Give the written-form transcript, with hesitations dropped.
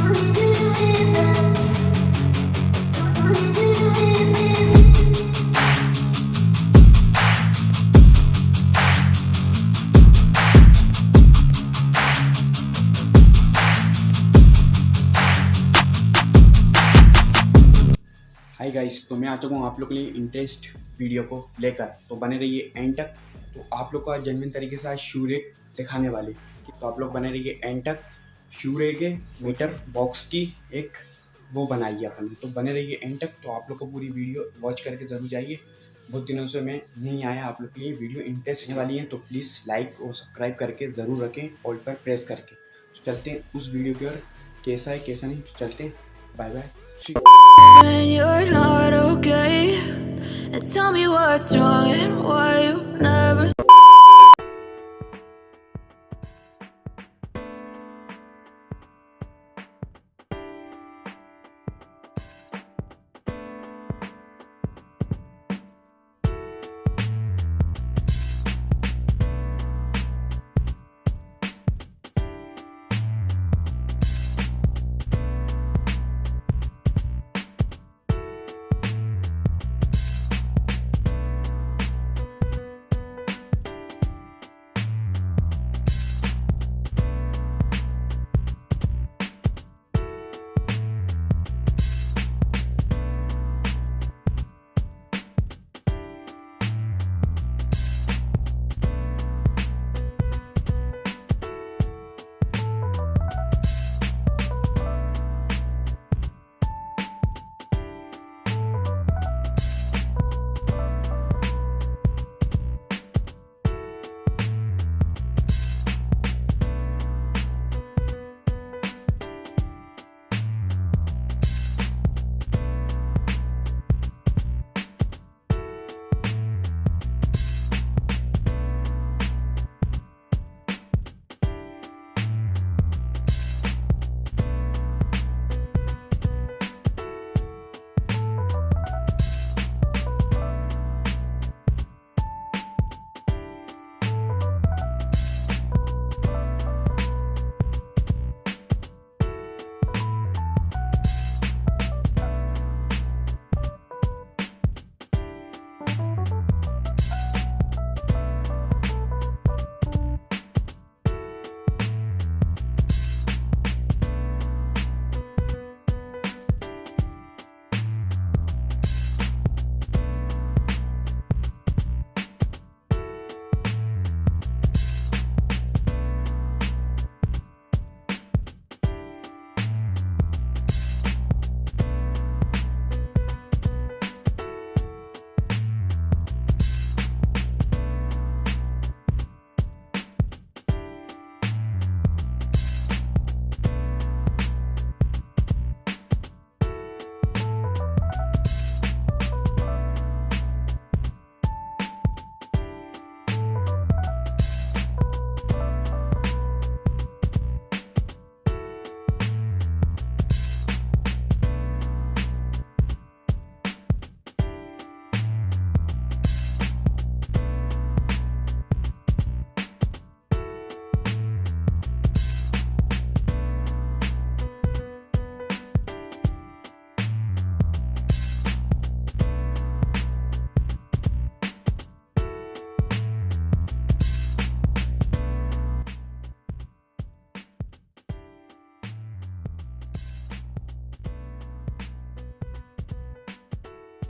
Hi guys, तो मैं आ चुका हूँ आप लोग के लिए इंटरेस्ट वीडियो को लेकर। तो बने रहिए एंड तक। तो आप लोग को आज जेन्युइन तरीके से आज शू रेक दिखाने वाले, तो आप लोग बने रहिए एंड तक। शू रेक के मीटर बॉक्स की एक वो बनाई है अपन, तो बने रहिए एंड तक। तो आप लोग को पूरी वीडियो वॉच करके ज़रूर जाइए। बहुत दिनों से मैं नहीं आया आप लोग के लिए वीडियो इंटरेस्ट वाली है, तो प्लीज़ लाइक और सब्सक्राइब करके ज़रूर रखें, ऑल पर प्रेस करके। तो चलते हैं उस वीडियो की ओर, कैसा है कैसा नहीं। तो चलते हैं, bye bye. When you're not okay, and tell me what's wrong and why you never